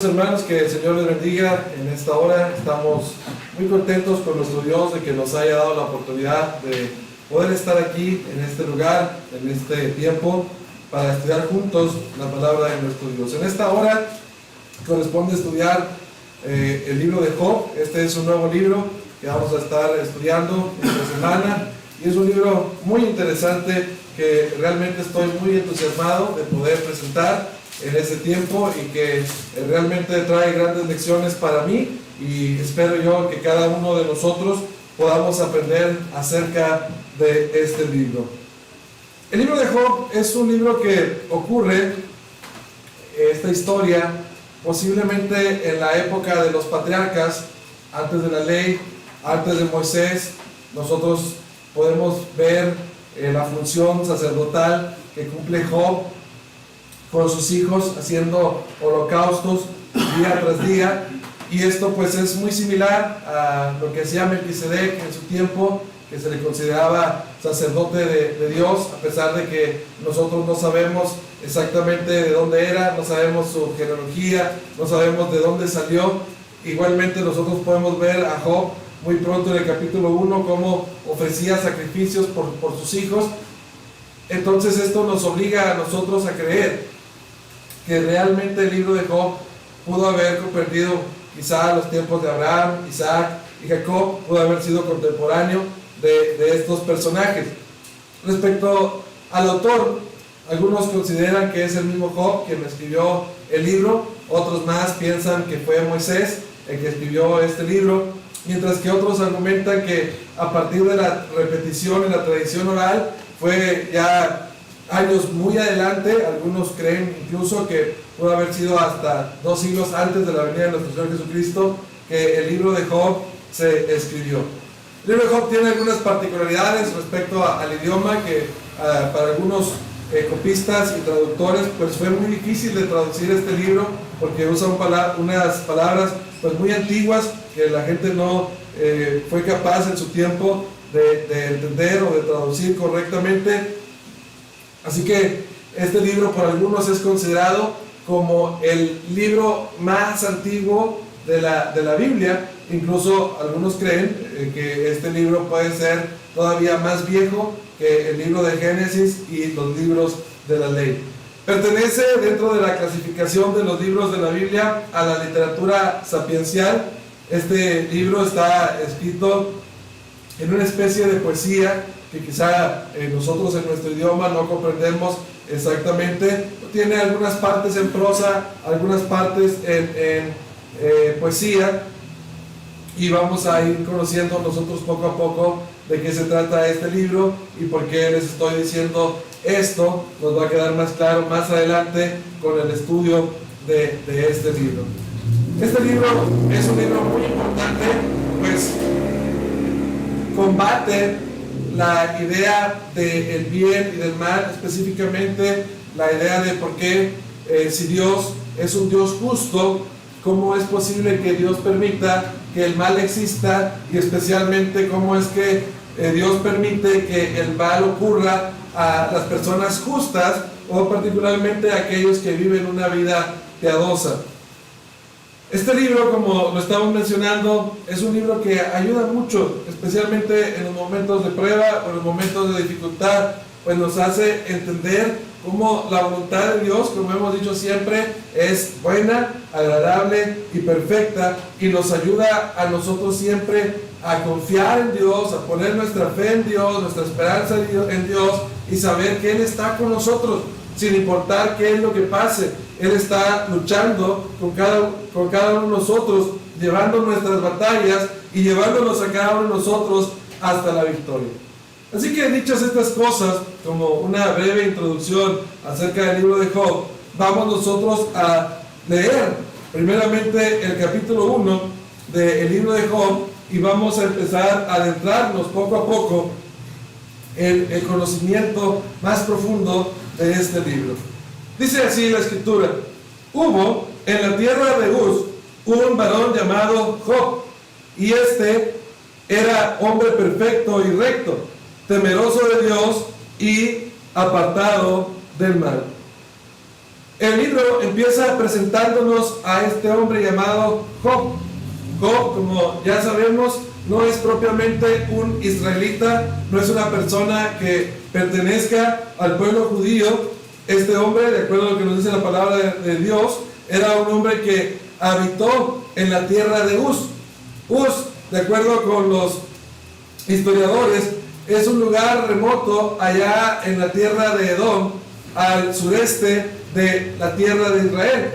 Hermanos, que el Señor les bendiga en esta hora. Estamos muy contentos con nuestro Dios de que nos haya dado la oportunidad de poder estar aquí en este lugar, en este tiempo, para estudiar juntos la palabra de nuestro Dios. En esta hora corresponde estudiar el libro de Job. Este es un nuevo libro que vamos a estar estudiando esta semana y es un libro muy interesante que realmente estoy muy entusiasmado de poder presentar en este tiempo y que realmente trae grandes lecciones para mí, y espero yo que cada uno de nosotros podamos aprender acerca de este libro. El libro de Job es un libro que ocurre, esta historia, posiblemente en la época de los patriarcas, antes de la ley, antes de Moisés. Nosotros podemos ver la función sacerdotal que cumple Job con sus hijos, haciendo holocaustos día tras día, y esto pues es muy similar a lo que hacía Melquisedec en su tiempo, que se le consideraba sacerdote de Dios, a pesar de que nosotros no sabemos exactamente de dónde era, no sabemos su genealogía, no sabemos de dónde salió. Igualmente nosotros podemos ver a Job muy pronto en el capítulo 1 cómo ofrecía sacrificios por sus hijos. Entonces esto nos obliga a nosotros a creer que realmente el libro de Job pudo haber comprendido quizá los tiempos de Abraham, Isaac y Jacob, pudo haber sido contemporáneo de estos personajes. Respecto al autor, algunos consideran que es el mismo Job quien escribió el libro, otros más piensan que fue Moisés el que escribió este libro, mientras que otros argumentan que a partir de la repetición en la tradición oral fue ya años muy adelante. Algunos creen incluso que pudo haber sido hasta 2 siglos antes de la venida de nuestro Señor Jesucristo que el libro de Job se escribió. El libro de Job tiene algunas particularidades respecto al idioma que para algunos copistas y traductores pues fue muy difícil de traducir este libro, porque usa unas palabras pues muy antiguas que la gente no fue capaz en su tiempo de entender o de traducir correctamente. Así que este libro por algunos es considerado como el libro más antiguo de la Biblia. Incluso algunos creen que este libro puede ser todavía más viejo que el libro de Génesis y los libros de la ley. Pertenece dentro de la clasificación de los libros de la Biblia a la literatura sapiencial. Este libro está escrito en una especie de poesía que quizá nosotros en nuestro idioma no comprendemos exactamente. Tiene algunas partes en prosa, algunas partes en poesía, y vamos a ir conociendo nosotros poco a poco de qué se trata este libro y por qué les estoy diciendo esto. Nos va a quedar más claro más adelante con el estudio de este libro. Este libro es un libro muy importante, pues combate la idea del bien y del mal, específicamente la idea de por qué si Dios es un Dios justo, cómo es posible que Dios permita que el mal exista, y especialmente cómo es que Dios permite que el mal ocurra a las personas justas, o particularmente a aquellos que viven una vida piadosa. Este libro, como lo estamos mencionando, es un libro que ayuda mucho, especialmente en los momentos de prueba o en los momentos de dificultad, pues nos hace entender cómo la voluntad de Dios, como hemos dicho siempre, es buena, agradable y perfecta, y nos ayuda a nosotros siempre a confiar en Dios, a poner nuestra fe en Dios, nuestra esperanza en Dios, y saber que Él está con nosotros, sin importar qué es lo que pase. Él está luchando con cada uno de nosotros, llevando nuestras batallas y llevándonos a cada uno de nosotros hasta la victoria. Así que, dichas estas cosas, como una breve introducción acerca del libro de Job, vamos nosotros a leer primeramente el capítulo 1 del libro de Job, y vamos a empezar a adentrarnos poco a poco en el conocimiento más profundo de este libro. Dice así la escritura: hubo en la tierra de Uz un varón llamado Job, y este era hombre perfecto y recto, temeroso de Dios y apartado del mal. El libro empieza presentándonos a este hombre llamado Job. Job, como ya sabemos, no es propiamente un israelita, no es una persona que pertenezca al pueblo judío. Este hombre, de acuerdo a lo que nos dice la palabra de Dios, era un hombre que habitó en la tierra de Uz. Uz, de acuerdo con los historiadores, es un lugar remoto allá en la tierra de Edom, al sureste de la tierra de Israel,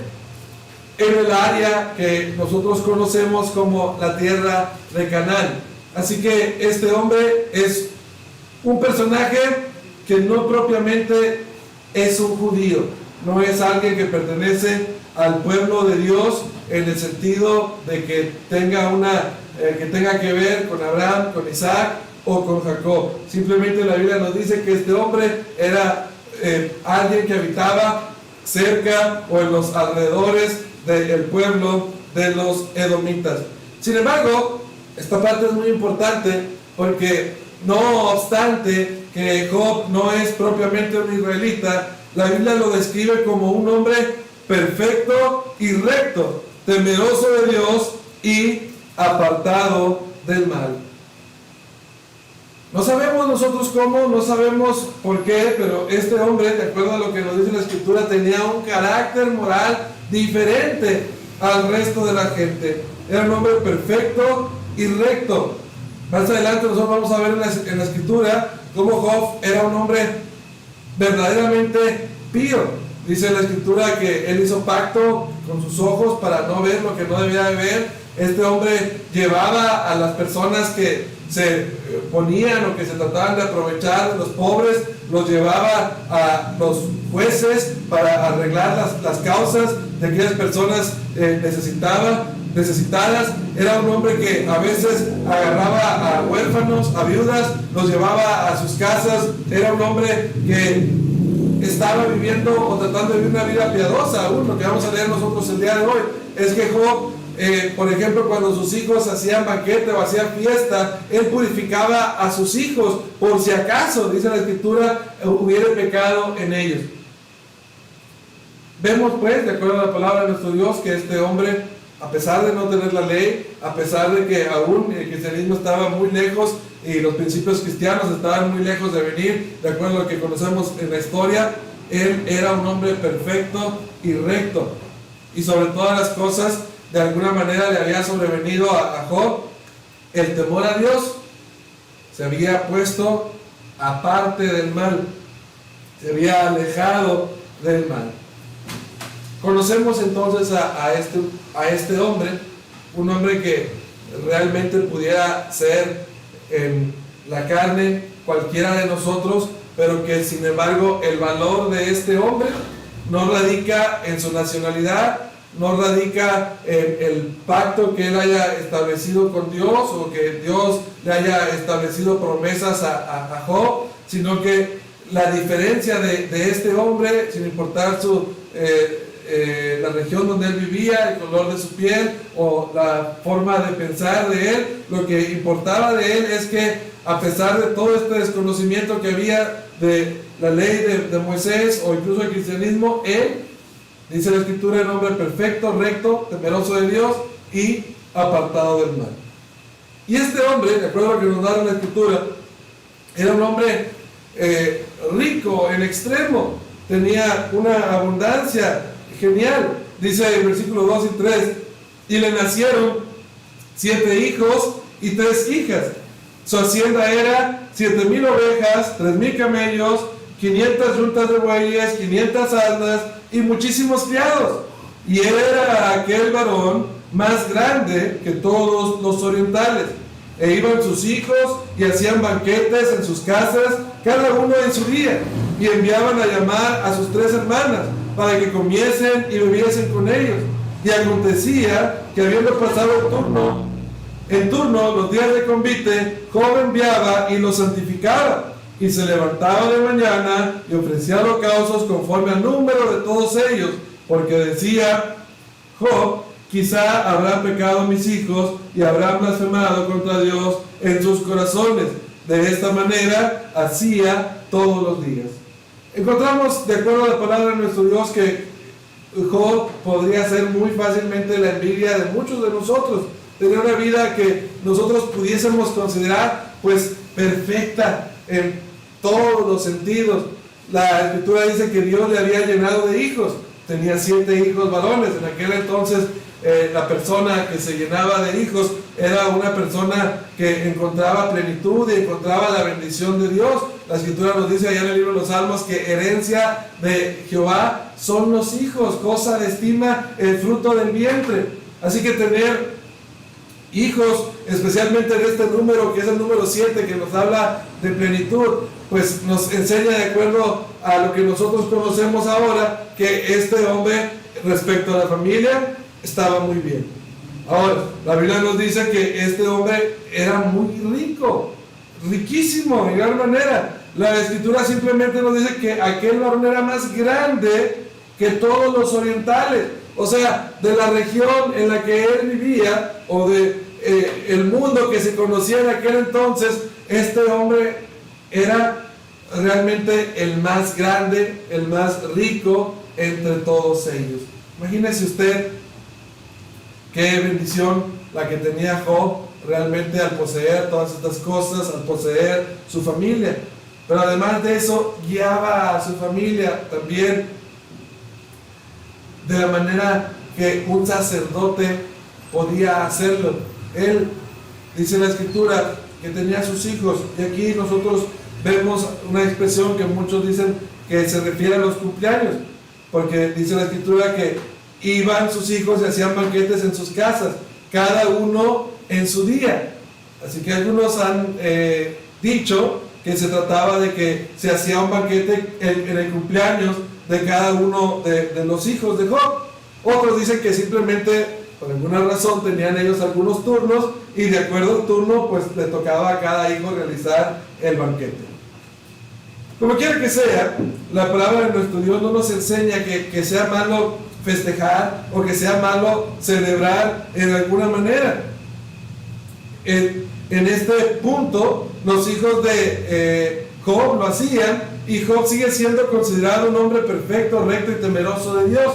en el área que nosotros conocemos como la tierra de Canaán. Así que este hombre es un personaje que no propiamente es un judío, no es alguien que pertenece al pueblo de Dios en el sentido de que tenga que ver con Abraham, con Isaac o con Jacob. Simplemente la Biblia nos dice que este hombre era alguien que habitaba cerca o en los alrededores del pueblo de los edomitas. Sin embargo, esta parte es muy importante porque no obstante que Job no es propiamente un israelita, la Biblia lo describe como un hombre perfecto y recto, temeroso de Dios y apartado del mal. No sabemos nosotros cómo, no sabemos por qué, pero este hombre, de acuerdo a lo que nos dice la Escritura, tenía un carácter moral diferente al resto de la gente. Era un hombre perfecto y recto. Más adelante nosotros vamos a ver en la Escritura cómo Job era un hombre verdaderamente pío. Dice la Escritura que él hizo pacto con sus ojos para no ver lo que no debía de ver. Este hombre llevaba a las personas que se ponían o que se trataban de aprovechar de los pobres, los llevaba a los jueces para arreglar las causas de aquellas personas necesitadas. Era un hombre que a veces agarraba a huérfanos, a viudas, los llevaba a sus casas. Era un hombre que estaba viviendo o tratando de vivir una vida piadosa. Aún lo que vamos a leer nosotros el día de hoy es que Job, por ejemplo, cuando sus hijos hacían banquete o hacían fiesta, él purificaba a sus hijos por si acaso, dice la Escritura, hubiera pecado en ellos. Vemos pues, de acuerdo a la palabra de nuestro Dios, que este hombre, a pesar de no tener la ley, a pesar de que aún el cristianismo estaba muy lejos y los principios cristianos estaban muy lejos de venir, de acuerdo a lo que conocemos en la historia, él era un hombre perfecto y recto. Y sobre todas las cosas, de alguna manera le había sobrevenido a Job el temor a Dios. Se había puesto aparte del mal, se había alejado del mal. Conocemos entonces a este hombre, un hombre que realmente pudiera ser en la carne cualquiera de nosotros, pero que sin embargo el valor de este hombre no radica en su nacionalidad, no radica en el pacto que él haya establecido con Dios o que Dios le haya establecido promesas a Job, sino que la diferencia de este hombre, sin importar la región donde él vivía, el color de su piel o la forma de pensar de él, lo que importaba de él es que a pesar de todo este desconocimiento que había de la ley de Moisés o incluso el cristianismo, él, dice la Escritura, era un hombre perfecto, recto, temeroso de Dios y apartado del mal. Y este hombre, de acuerdo a lo que nos da la Escritura, era un hombre rico en extremo, tenía una abundancia genial. Dice el versículo 2 y 3, y le nacieron 7 hijos y 3 hijas. Su hacienda era 7,000 ovejas, 3,000 camellos, 500 yuntas de bueyes, 500 asnas y muchísimos criados. Y él era aquel varón más grande que todos los orientales. E iban sus hijos y hacían banquetes en sus casas, cada uno en su día, y enviaban a llamar a sus 3 hermanas para que comiesen y bebiesen con ellos. Y acontecía que habiendo pasado en turno los días de convite, Job enviaba y los santificaba, y se levantaba de mañana y ofrecía holocaustos conforme al número de todos ellos, porque decía Job: quizá habrán pecado mis hijos y habrán blasfemado contra Dios en sus corazones. De esta manera hacía todos los días. Encontramos, de acuerdo a la palabra de nuestro Dios, que Job podría ser muy fácilmente la envidia de muchos de nosotros. Tenía una vida que nosotros pudiésemos considerar pues perfecta en todos los sentidos. La escritura dice que Dios le había llenado de hijos. Tenía 7 hijos varones. En aquel entonces la persona que se llenaba de hijos era una persona que encontraba plenitud y encontraba la bendición de Dios. La escritura nos dice allá en el libro de los Salmos que herencia de Jehová son los hijos, cosa de estima el fruto del vientre. Así que tener hijos, especialmente de este número, que es el número 7, que nos habla de plenitud, pues nos enseña, de acuerdo a lo que nosotros conocemos ahora, que este hombre, respecto a la familia, estaba muy bien. Ahora, la Biblia nos dice que este hombre era muy rico, riquísimo en gran manera. La escritura simplemente nos dice que aquel varón era más grande que todos los orientales. O sea, de la región en la que él vivía, o de el mundo que se conocía en aquel entonces, este hombre era realmente el más grande, el más rico entre todos ellos. Imagínese usted qué bendición la que tenía Job realmente al poseer todas estas cosas, al poseer su familia. Pero además de eso, guiaba a su familia también de la manera que un sacerdote podía hacerlo. Él, dice la escritura, que tenía sus hijos, y aquí nosotros vemos una expresión que muchos dicen que se refiere a los cumpleaños, porque dice la escritura que iban sus hijos y hacían banquetes en sus casas, cada uno en su día. Así que algunos han dicho que se trataba de que se hacía un banquete en el cumpleaños de cada uno de los hijos de Job. Otros dicen que simplemente por alguna razón tenían ellos algunos turnos y de acuerdo al turno pues le tocaba a cada hijo realizar el banquete. Como quiera que sea, la palabra de nuestro Dios no nos enseña que sea malo festejar o que sea malo celebrar en alguna manera. En este punto, los hijos de Job lo hacían, y Job sigue siendo considerado un hombre perfecto, recto y temeroso de Dios.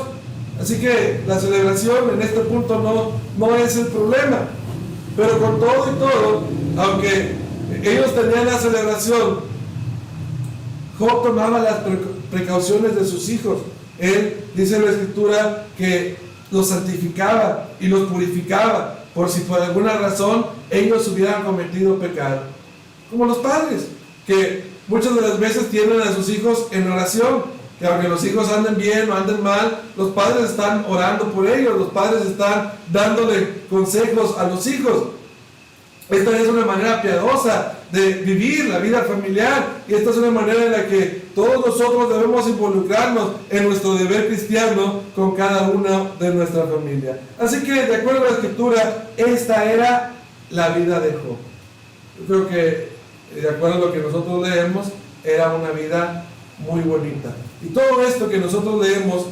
Así que la celebración en este punto no es el problema. Pero con todo y todo, aunque ellos tenían la celebración, Job tomaba las precauciones de sus hijos. Él, dice la escritura, que los santificaba y los purificaba por si por alguna razón ellos hubieran cometido pecado. Como los padres, que muchas de las veces tienen a sus hijos en oración, que aunque los hijos anden bien o anden mal, los padres están orando por ellos, los padres están dándole consejos a los hijos. Esta es una manera piadosa de vivir la vida familiar, y esta es una manera en la que todos nosotros debemos involucrarnos en nuestro deber cristiano con cada una de nuestra familia. Así que, de acuerdo a la escritura, esta era la vida de Job. Yo creo que, de acuerdo a lo que nosotros leemos, era una vida muy bonita. Y todo esto que nosotros leemos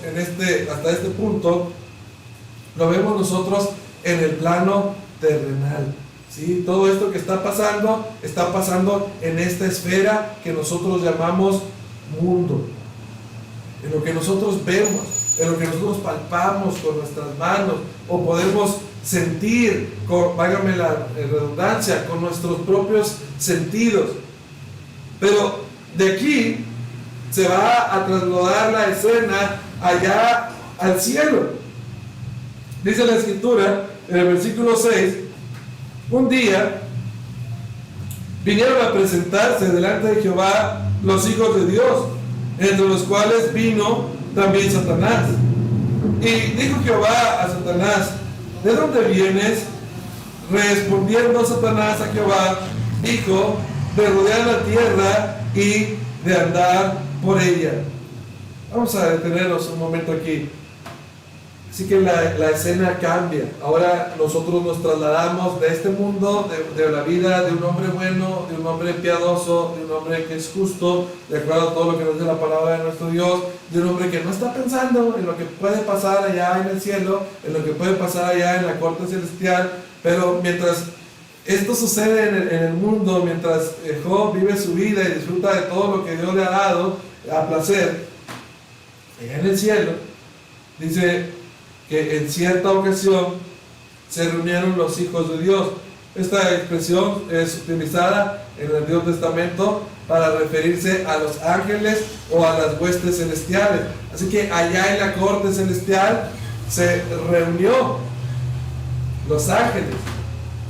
hasta este punto, lo vemos nosotros en el plano terrenal. ¿Sí? Todo esto que está pasando en esta esfera que nosotros llamamos mundo. En lo que nosotros vemos, en lo que nosotros palpamos con nuestras manos, o podemos sentir, válgame la redundancia, con nuestros propios sentidos. Pero de aquí se va a trasladar la escena allá al cielo. Dice la escritura en el versículo 6: un día vinieron a presentarse delante de Jehová los hijos de Dios, entre los cuales vino también Satanás. Y dijo Jehová a Satanás: ¿de dónde vienes? Respondiendo Satanás a Jehová, dijo: de rodear la tierra y de andar por ella. Vamos a detenernos un momento aquí. Así que la escena cambia. Ahora nosotros nos trasladamos de este mundo, de la vida de un hombre bueno, de un hombre piadoso, de un hombre que es justo, de acuerdo a todo lo que nos dice la palabra de nuestro Dios, de un hombre que no está pensando en lo que puede pasar allá en el cielo, en lo que puede pasar allá en la corte celestial. Pero mientras esto sucede en el mundo, mientras Job vive su vida y disfruta de todo lo que Dios le ha dado a placer, allá en el cielo, dice que en cierta ocasión se reunieron los hijos de Dios. Esta expresión es utilizada en el Antiguo Testamento para referirse a los ángeles o a las huestes celestiales. Así que allá en la corte celestial se reunió los ángeles,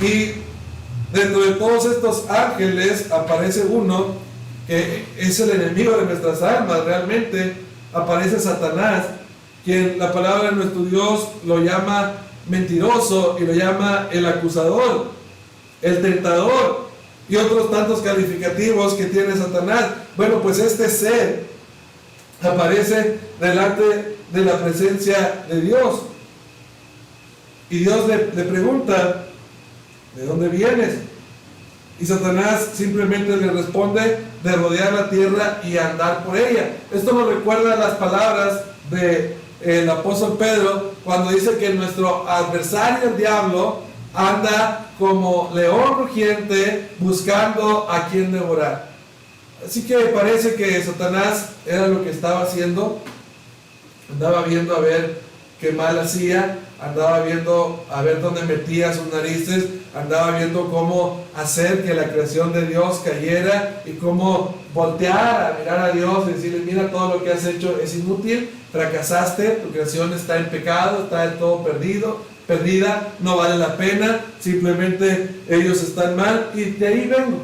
y dentro de todos estos ángeles aparece uno que es el enemigo de nuestras almas. Realmente aparece Satanás, quien la palabra de nuestro Dios lo llama mentiroso y lo llama el acusador, el tentador y otros tantos calificativos que tiene Satanás. Bueno, pues este ser aparece delante de la presencia de Dios, y Dios le pregunta: ¿de dónde vienes? Y Satanás simplemente le responde: de rodear la tierra y andar por ella. Esto nos recuerda las palabras del apóstol Pedro cuando dice que nuestro adversario, el diablo, anda como león rugiente buscando a quien devorar. Así que parece que Satanás era lo que estaba haciendo. Andaba viendo a ver qué mal hacía, andaba viendo a ver dónde metía sus narices, andaba viendo cómo hacer que la creación de Dios cayera y cómo voltear a mirar a Dios y decirle: mira, todo lo que has hecho es inútil, fracasaste, tu creación está en pecado, está del todo perdida, no vale la pena, simplemente ellos están mal, y de ahí vengo.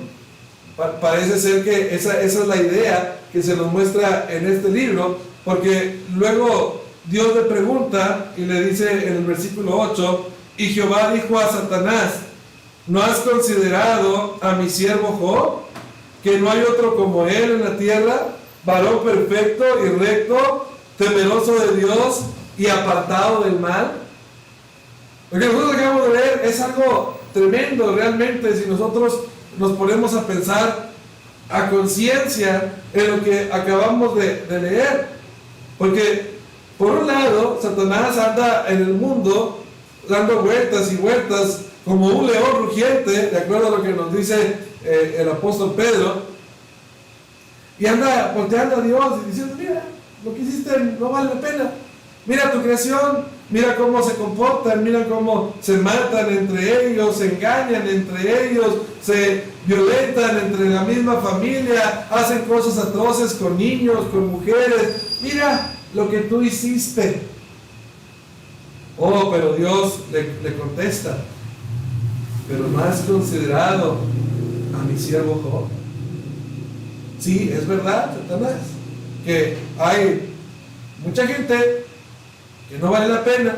Parece ser que esa es la idea que se nos muestra en este libro, porque luego Dios le pregunta y le dice en el versículo 8: y Jehová dijo a Satanás: ¿no has considerado a mi siervo Job, que no hay otro como él en la tierra, varón perfecto y recto, temeroso de Dios y apartado del mal? Lo que nosotros acabamos de leer es algo tremendo realmente, si nosotros nos ponemos a pensar a conciencia en lo que acabamos de leer. Porque por un lado, Satanás anda en el mundo dando vueltas y vueltas como un león rugiente, de acuerdo a lo que nos dice el apóstol Pedro, y anda volteando a Dios y diciendo: mira, lo que hiciste no vale la pena, mira tu creación, mira cómo se comportan, mira cómo se matan entre ellos, se engañan entre ellos, se violentan entre la misma familia, hacen cosas atroces con niños, con mujeres, mira lo que tú hiciste. Oh, pero Dios le contesta: pero no has considerado a mi siervo Job. Sí, es verdad, Satanás, que hay mucha gente que no vale la pena,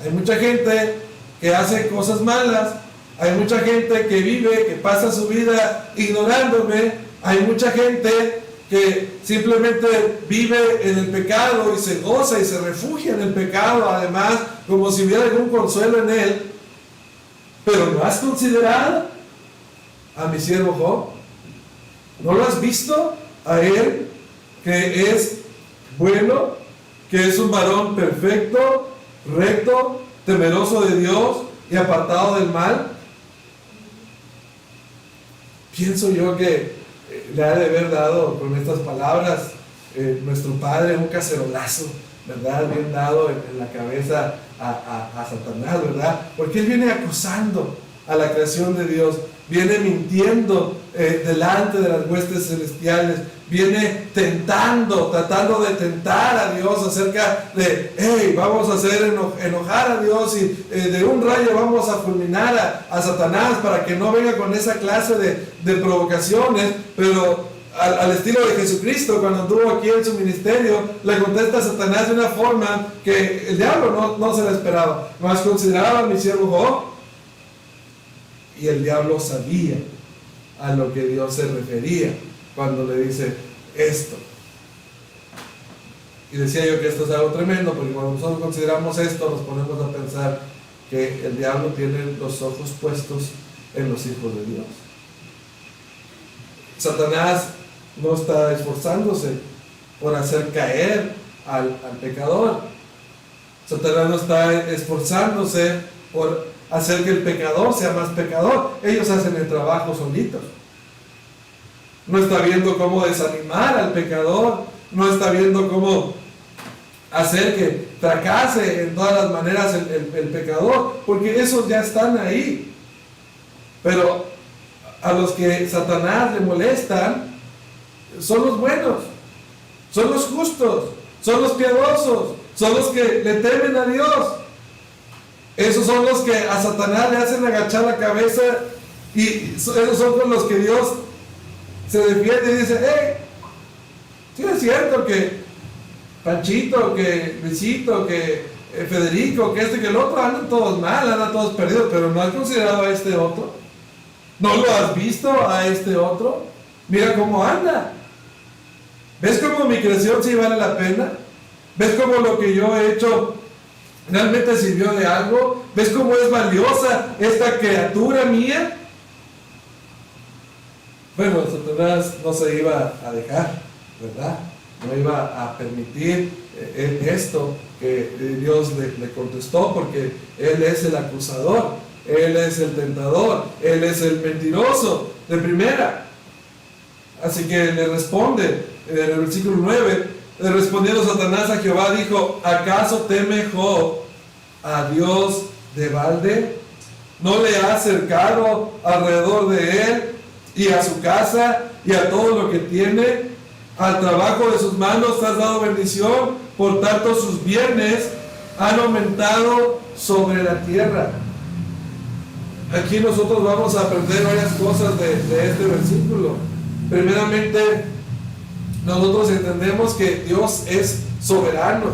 hay mucha gente que hace cosas malas, hay mucha gente que vive, que pasa su vida ignorándome, hay mucha gente que simplemente vive en el pecado y se goza y se refugia en el pecado, además, como si hubiera algún consuelo en él. Pero ¿no has considerado a mi siervo Job? ¿No lo has visto a él, que es bueno, que es un varón perfecto, recto, temeroso de Dios y apartado del mal? Pienso yo que le ha de haber dado con estas palabras nuestro Padre un cacerolazo, ¿verdad? Bien dado en la cabeza a Satanás, ¿verdad? Porque él viene acusando a la creación de Dios, viene mintiendo delante de las huestes celestiales, viene tentando, tratando de tentar a Dios acerca de: hey, vamos a hacer enojar a Dios, y de un rayo vamos a fulminar a Satanás para que no venga con esa clase de provocaciones. Pero al estilo de Jesucristo, cuando anduvo aquí en su ministerio, le contesta a Satanás de una forma que el diablo no se la esperaba: ¿no has considerado a mi siervo Job? Y el diablo sabía a lo que Dios se refería cuando le dice esto. Y decía yo que esto es algo tremendo, porque cuando nosotros consideramos esto, nos ponemos a pensar que el diablo tiene los ojos puestos en los hijos de Dios. Satanás no está esforzándose por hacer caer al pecador. Satanás no está esforzándose por hacer que el pecador sea más pecador. Ellos hacen el trabajo solitos. No está viendo cómo desanimar al pecador, no está viendo cómo hacer que fracase en todas las maneras el pecador, porque esos ya están ahí. Pero a los que Satanás le molestan son los buenos, son los justos, son los piadosos, son los que le temen a Dios. Esos son los que a Satanás le hacen agachar la cabeza, y esos son con los que Dios se defiende y dice: hey, sí es cierto que Panchito, que Luisito, que Federico, que este, que el otro, andan todos mal, andan todos perdidos, pero ¿no has considerado a este otro? ¿No lo has visto a este otro? Mira cómo anda. ¿Ves cómo mi creación sí vale la pena? ¿Ves cómo lo que yo he hecho realmente sirvió de algo? ¿Ves cómo es valiosa esta criatura mía? Bueno, Satanás no se iba a dejar, ¿verdad? No iba a permitir esto que Dios le contestó, porque Él es el acusador, Él es el tentador, Él es el mentiroso de primera. Así que le responde en el versículo 9, respondiendo Satanás a Jehová, dijo: ¿acaso teme Job a Dios de balde? ¿No le ha cercado alrededor de él y a su casa y a todo lo que tiene? Al trabajo de sus manos has dado bendición, por tanto sus bienes han aumentado sobre la tierra. Aquí nosotros vamos a aprender varias cosas de este versículo. Primeramente, nosotros entendemos que Dios es soberano,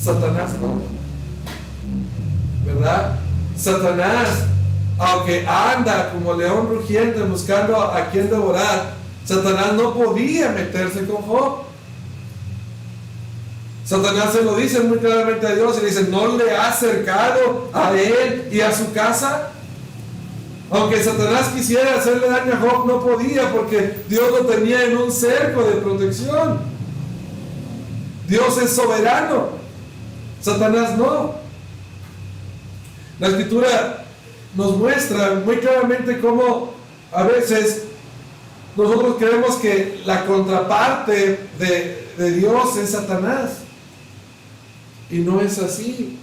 Satanás no, ¿verdad? Satanás, aunque anda como león rugiente buscando a quien devorar, Satanás no podía meterse con Job. Satanás se lo dice muy claramente a Dios y dice: ¿no le ha acercado a él y a su casa? Aunque Satanás quisiera hacerle daño a Job, no podía, porque Dios lo tenía en un cerco de protección. Dios es soberano, Satanás no. La Escritura nos muestra muy claramente cómo a veces nosotros creemos que la contraparte de Dios es Satanás, y no es así.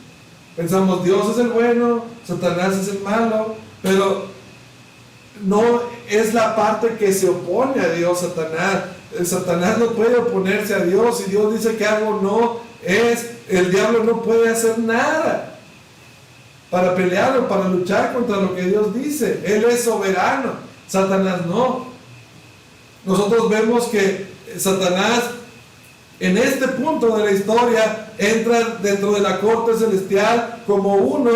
Pensamos: Dios es el bueno, Satanás es el malo, pero no es la parte que se opone a Dios, Satanás. Satanás no puede oponerse a Dios. Si Dios dice que algo no es, el diablo no puede hacer nada para pelearlo, para luchar contra lo que Dios dice. Él es soberano, Satanás no. Nosotros vemos que Satanás en este punto de la historia entra dentro de la corte celestial como uno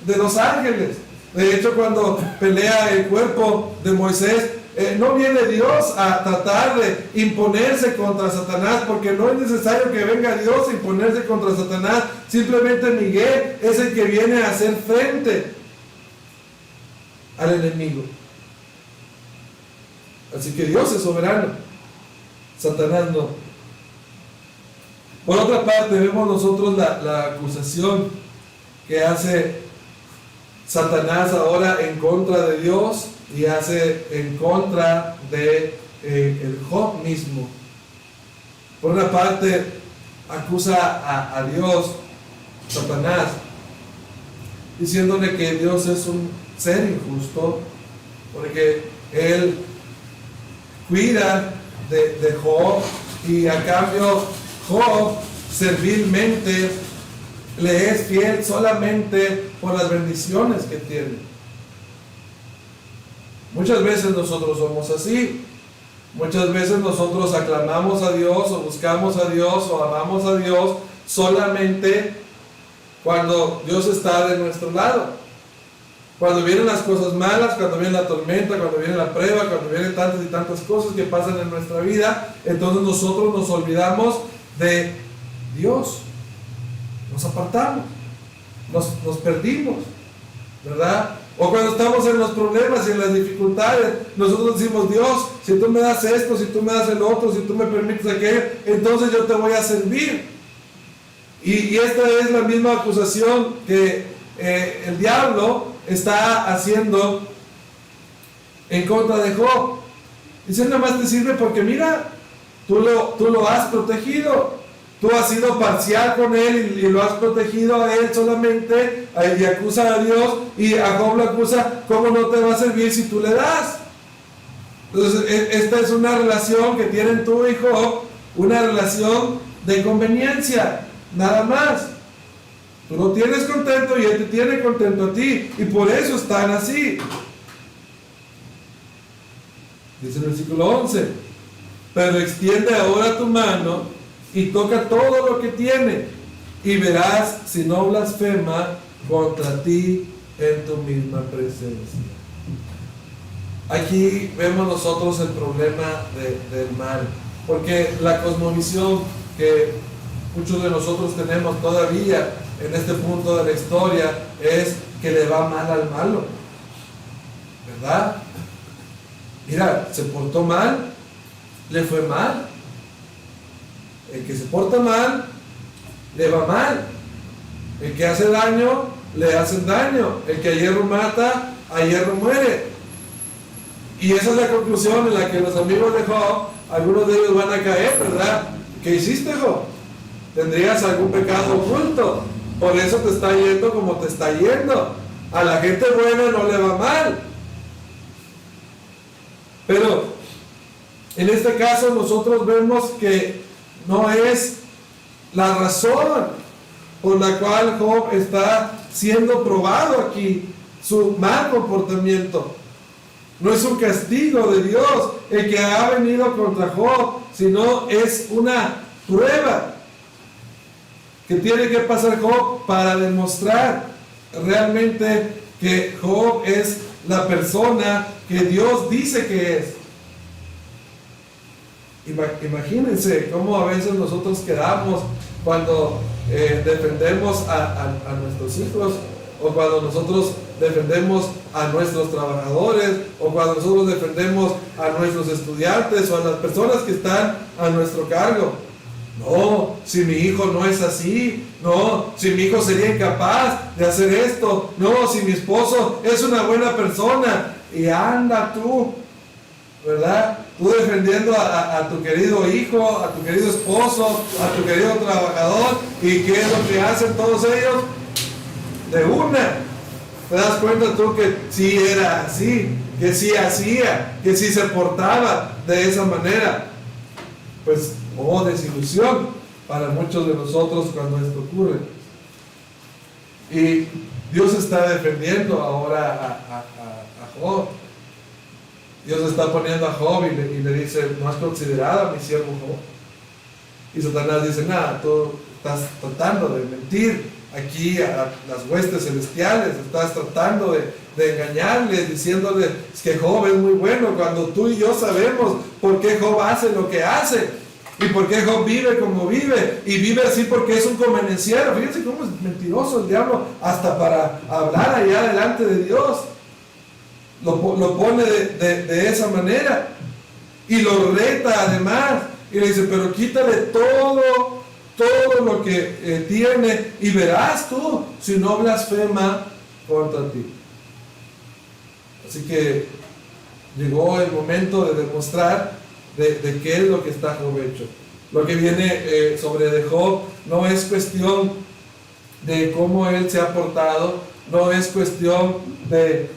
de los ángeles. De hecho, cuando pelea el cuerpo de Moisés, no viene Dios a tratar de imponerse contra Satanás, porque no es necesario que venga Dios a imponerse contra Satanás. Simplemente Miguel es el que viene a hacer frente al enemigo. Así que Dios es soberano, Satanás no. Por otra parte, vemos nosotros la acusación que hace Satanás ahora en contra de Dios, y hace en contra de el Job mismo. Por una parte, acusa a Dios, Satanás, diciéndole que Dios es un ser injusto, porque Él cuida de Job, y a cambio Job servilmente le es fiel solamente por las bendiciones que tiene. Muchas veces nosotros somos así. Muchas veces nosotros aclamamos a Dios, o buscamos a Dios, o amamos a Dios solamente cuando Dios está de nuestro lado. Cuando vienen las cosas malas, cuando viene la tormenta, cuando viene la prueba, cuando vienen tantas y tantas cosas que pasan en nuestra vida, entonces nosotros nos olvidamos de Dios. Nos apartamos, nos perdimos, ¿verdad? O cuando estamos en los problemas y en las dificultades, nosotros decimos: Dios, si tú me das esto, si tú me das el otro, si tú me permites aquello, entonces yo te voy a servir. Y esta es la misma acusación que el diablo está haciendo en contra de Job. Dice: nada más te sirve porque mira, tú lo has protegido, Tú has sido parcial con él y lo has protegido a él solamente y acusa a Dios, y a Job lo acusa. ¿Cómo no te va a servir si tú le das? Entonces, esta es una relación que tienen tú y Job, una relación de conveniencia, nada más. Tú lo tienes contento y él te tiene contento a ti, y por eso están así. Dice el versículo 11: pero extiende ahora tu mano y toca todo lo que tiene, y verás si no blasfema contra ti en tu misma presencia. Aquí vemos nosotros el problema del mal, porque la cosmovisión que muchos de nosotros tenemos todavía en este punto de la historia es que le va mal al malo, ¿verdad? Mira, se portó mal, le fue mal. El que se porta mal, le va mal. El que hace daño, le hacen daño. El que a hierro mata, a hierro muere. Y esa es la conclusión en la que los amigos de Job, algunos de ellos van a caer, ¿verdad? ¿Qué hiciste, Job? ¿Tendrías algún pecado oculto? Por eso te está yendo como te está yendo. A la gente buena no le va mal. Pero en este caso nosotros vemos que no es la razón por la cual Job está siendo probado aquí, su mal comportamiento. No es un castigo de Dios el que ha venido contra Job, sino es una prueba que tiene que pasar Job para demostrar realmente que Job es la persona que Dios dice que es. Imagínense cómo a veces nosotros quedamos cuando defendemos a nuestros hijos, o cuando nosotros defendemos a nuestros trabajadores, o cuando nosotros defendemos a nuestros estudiantes o a las personas que están a nuestro cargo. No, si mi hijo no es así, no, si mi hijo sería incapaz de hacer esto, no, si mi esposo es una buena persona. Y anda tú, ¿verdad? Tú defendiendo a tu querido hijo, a tu querido esposo, a tu querido trabajador. ¿Y qué es lo que hacen todos ellos? De una, te das cuenta tú que sí era así, que sí hacía, que sí se portaba de esa manera. Pues, desilusión para muchos de nosotros cuando esto ocurre. Y Dios está defendiendo ahora a Job. Dios está poniendo a Job y le dice: ¿no has considerado a mi siervo Job? Y Satanás dice: nada, tú estás tratando de mentir aquí a las huestes celestiales, estás tratando de engañarles, diciéndoles que Job es muy bueno, cuando tú y yo sabemos por qué Job hace lo que hace. Y por qué Job vive como vive, y vive así porque es un convenenciero. Fíjense cómo es mentiroso el diablo, hasta para hablar allá delante de Dios. Lo pone de esa manera, y lo reta además, y le dice: pero quítale todo lo que tiene, y verás tú si no blasfema contra ti. Así que llegó el momento de demostrar de qué es lo que está Job hecho. Lo que viene sobre de Job no es cuestión de cómo él se ha portado, no es cuestión de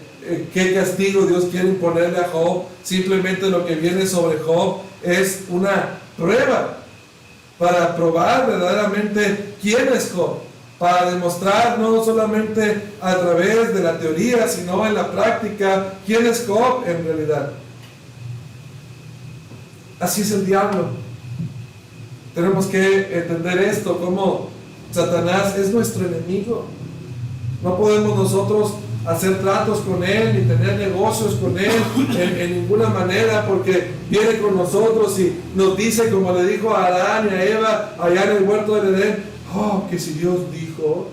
qué castigo Dios quiere imponerle a Job. Simplemente lo que viene sobre Job es una prueba para probar verdaderamente quién es Job, para demostrar no solamente a través de la teoría, sino en la práctica quién es Job en realidad. Así es el diablo. Tenemos que entender esto, como Satanás es nuestro enemigo. No podemos nosotros hacer tratos con él, ni tener negocios con él en ninguna manera, porque viene con nosotros y nos dice, como le dijo a Adán y a Eva allá en el huerto del Edén: que si Dios dijo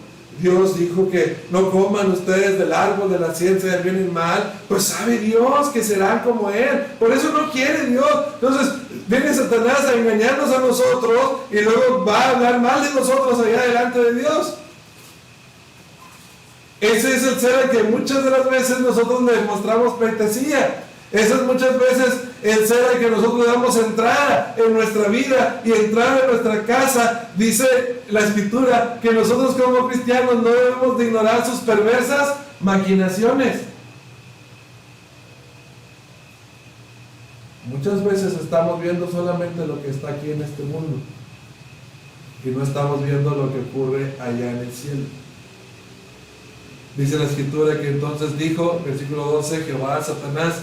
que no coman ustedes del árbol de la ciencia del bien y el mal, pues sabe Dios que serán como él. Por eso no quiere Dios. Entonces viene Satanás a engañarnos a nosotros, y luego va a hablar mal de nosotros allá delante de Dios. Ese es el ser al que muchas de las veces nosotros le mostramos pleitesía. Ese es muchas veces el ser al que nosotros damos entrada en nuestra vida y entrada en nuestra casa. Dice la Escritura que nosotros como cristianos no debemos de ignorar sus perversas maquinaciones. Muchas veces estamos viendo solamente lo que está aquí en este mundo y no estamos viendo lo que ocurre allá en el cielo. Dice la Escritura que entonces dijo, versículo 12, Jehová a Satanás: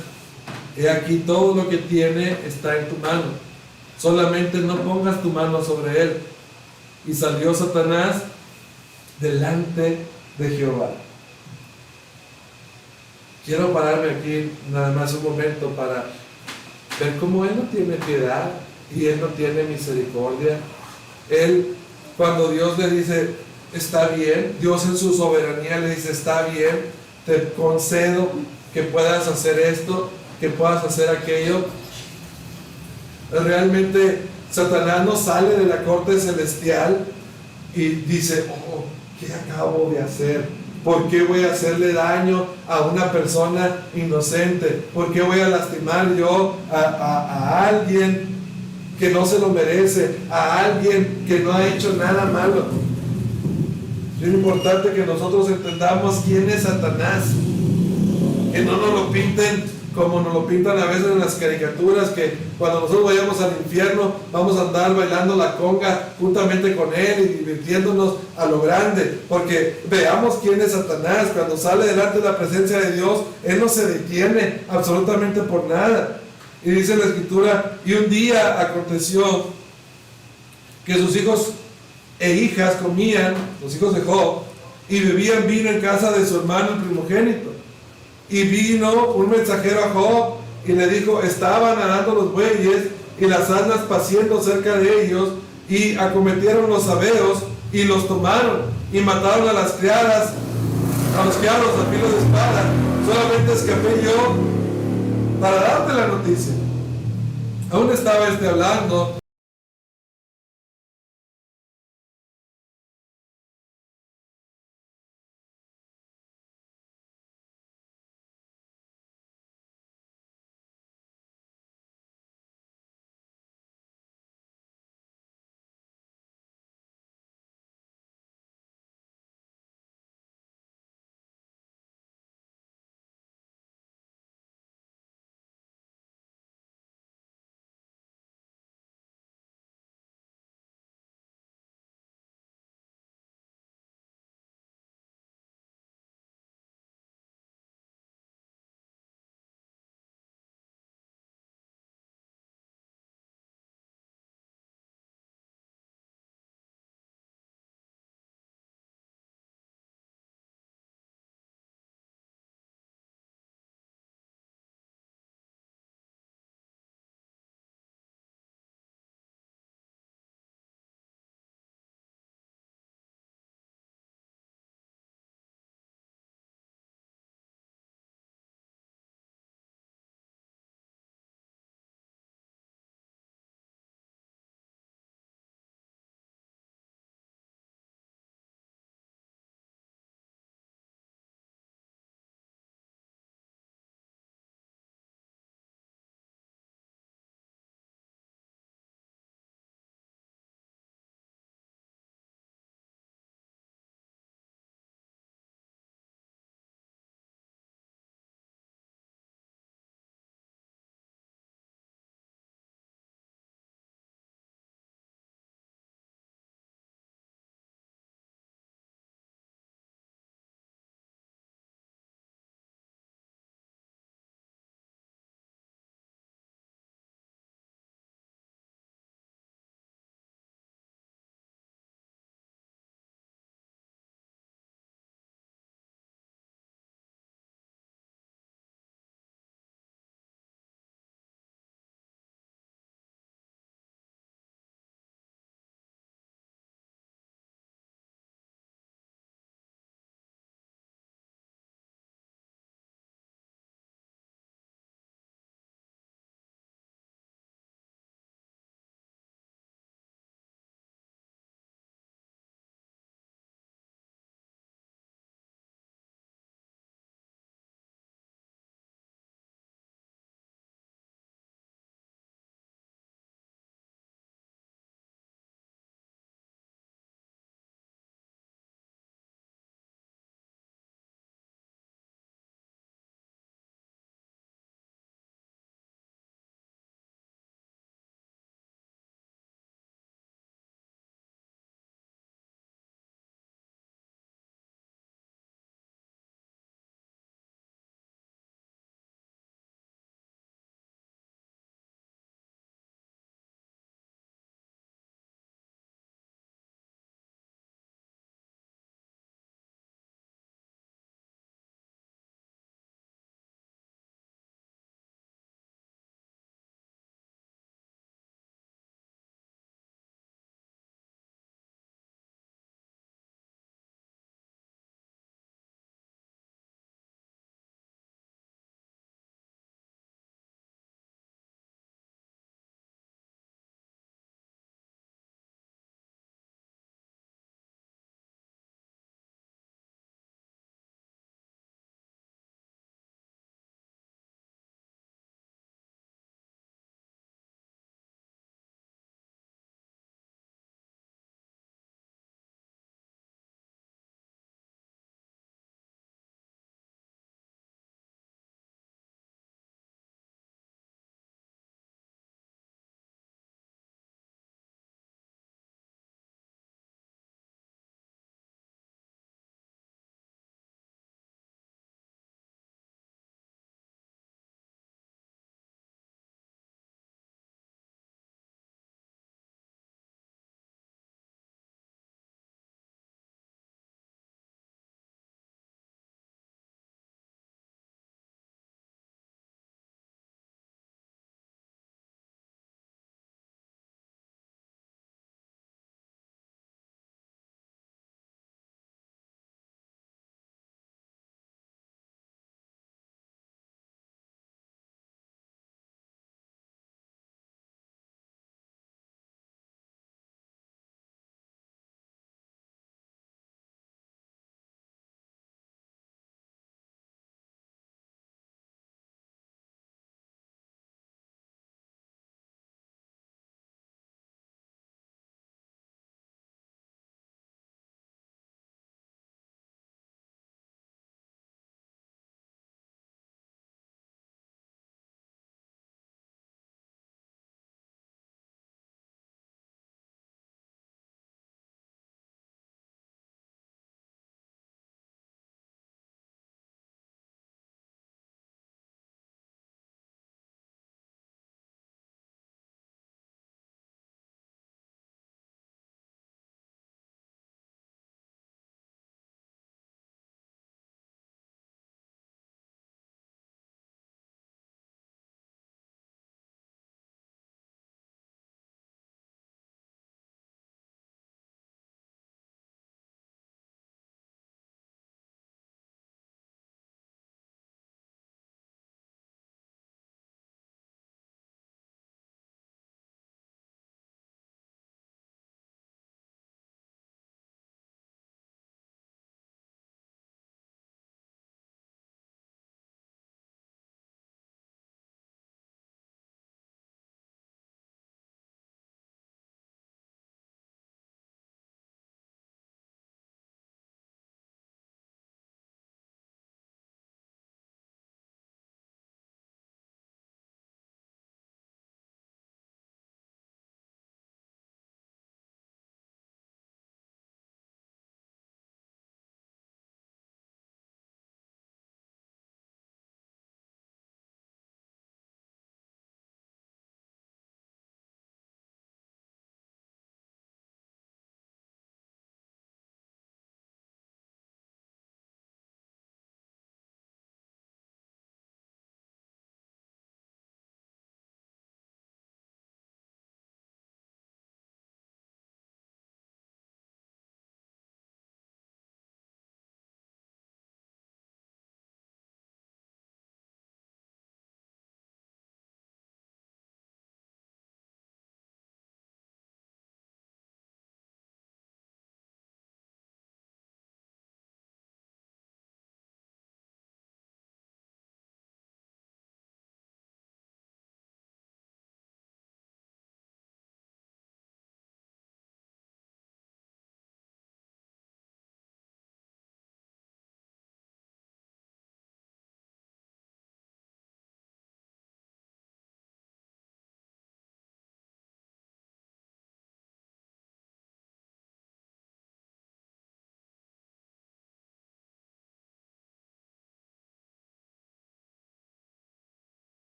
he aquí todo lo que tiene está en tu mano, solamente no pongas tu mano sobre él. Y salió Satanás delante de Jehová. Quiero pararme aquí nada más un momento para ver cómo Él no tiene piedad y Él no tiene misericordia. Él, cuando Dios le dice, está bien, Dios en su soberanía le dice, está bien, te concedo que puedas hacer esto, que puedas hacer aquello. Realmente Satanás no sale de la corte celestial y dice, oh, ¿qué acabo de hacer? ¿Por qué voy a hacerle daño a una persona inocente? ¿Por qué voy a lastimar yo a alguien que no se lo merece? A alguien que no ha hecho nada malo. Es importante que nosotros entendamos quién es Satanás. Que no nos lo pinten como nos lo pintan a veces en las caricaturas, que cuando nosotros vayamos al infierno vamos a andar bailando la conga juntamente con él y divirtiéndonos a lo grande, porque veamos quién es Satanás. Cuando sale delante de la presencia de Dios, él no se detiene absolutamente por nada. Y dice la Escritura, y un día aconteció que sus hijos e hijas comían, los hijos de Job, y bebían vino en casa de su hermano el primogénito. Y vino un mensajero a Job y le dijo, estaban arando los bueyes y las asnas paciendo cerca de ellos, y acometieron los sabeos y los tomaron y mataron a las criadas, a los criados a filo de espada. Solamente escapé yo para darte la noticia. Aún estaba hablando